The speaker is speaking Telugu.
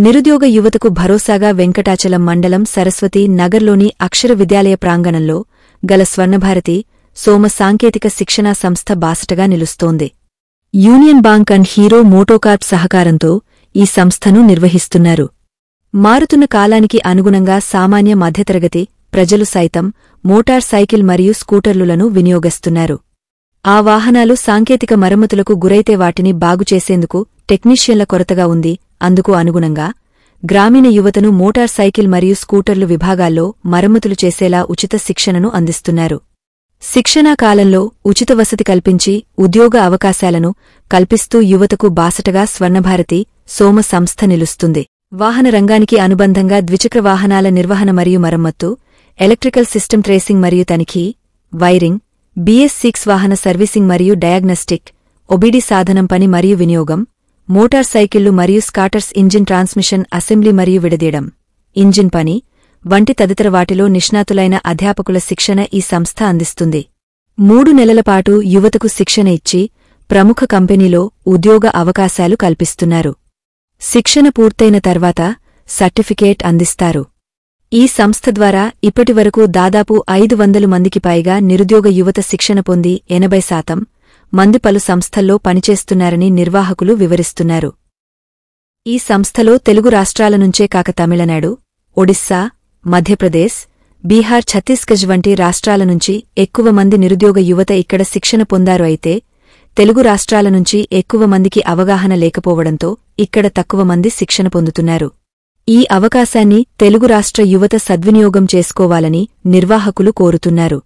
నిరుద్యోగ యువతకు భరోసాగా వెంకటాచలం మండలం సరస్వతి నగర్లోని అక్షర విద్యాలయ ప్రాంగణంలో గల స్వర్ణభారతి సోమ సాంకేతిక శిక్షణా సంస్థ బాసటగా నిలుస్తోంది. Union bank and hero MotoCorp సహకారంతో ఈ సంస్థను నిర్వహిస్తున్నారు. మారుతున్న కాలానికి అనుగుణంగా సామాన్య మధ్యతరగతి ప్రజలు సైతం మోటార్ సైకిల్ మరియు స్కూటర్లులను వినియోగిస్తున్నారు. ఆ వాహనాలు సాంకేతిక మరమ్మతులకు గురైతే వాటిని బాగుచేసేందుకు టెక్నీషియన్ల కొరతగా ఉంది. అందుకు అనుగుణంగా గ్రామీణ యువతను మోటార్ సైకిల్ మరియు స్కూటర్లు విభాగాల్లో మరమ్మతులు చేసేలా ఉచిత శిక్షణను అందిస్తున్నారు. శిక్షణా కాలంలో ఉచిత వసతి కల్పించి ఉద్యోగ అవకాశాలను కల్పిస్తూ యువతకు బాసటగా స్వర్ణభారతి సోమ సంస్థ నిలుస్తుంది. వాహన రంగానికి అనుబంధంగా ద్విచక్ర వాహనాల నిర్వహణ మరియు మరమ్మత్తు, ఎలక్ట్రికల్ సిస్టమ్ ట్రేసింగ్ మరియు తనిఖీ, వైరింగ్, BS6 వాహన సర్వీసింగ్ మరియు డయాగ్నస్టిక్, ఒబిడి సాధనం పని మరియు వినియోగం, మోటార్ సైకిళ్లు మరియు స్కాటర్స్ ఇంజిన్ ట్రాన్స్మిషన్ అసెంబ్లీ మరియు విడదీయడం, ఇంజిన్ పని వంటి తదితర వాటిలో నిష్ణాతులైన అధ్యాపకుల శిక్షణ ఈ సంస్థ అందిస్తుంది. 3 నెలల పాటు యువతకు శిక్షణ ఇచ్చి ప్రముఖ కంపెనీలో ఉద్యోగ అవకాశాలు కల్పిస్తున్నారు. శిక్షణ పూర్తయిన తర్వాత సర్టిఫికేట్ అందిస్తారు. ఈ సంస్థ ద్వారా ఇప్పటివరకు దాదాపు 500 మందికి పైగా నిరుద్యోగ యువత శిక్షణ పొంది 80% మంది పలు సంస్థల్లో పనిచేస్తున్నారని నిర్వాహకులు వివరిస్తున్నారు. ఈ సంస్థలో తెలుగు రాష్ట్రాల నుంచే కాక తమిళనాడు, ఒడిస్సా, మధ్యప్రదేశ్, బీహార్, ఛత్తీస్గఢ్ వంటి రాష్ట్రాల నుంచి ఎక్కువ మంది నిరుద్యోగ యువత ఇక్కడ శిక్షణ పొందారు. అయితే తెలుగు రాష్ట్రాల నుంచి ఎక్కువ మందికి అవగాహన లేకపోవడంతో ఇక్కడ తక్కువ మంది శిక్షణ పొందుతున్నారు. ఈ అవకాశాన్ని తెలుగు రాష్ట్ర యువత సద్వినియోగం చేసుకోవాలని నిర్వాహకులు కోరుతున్నారు.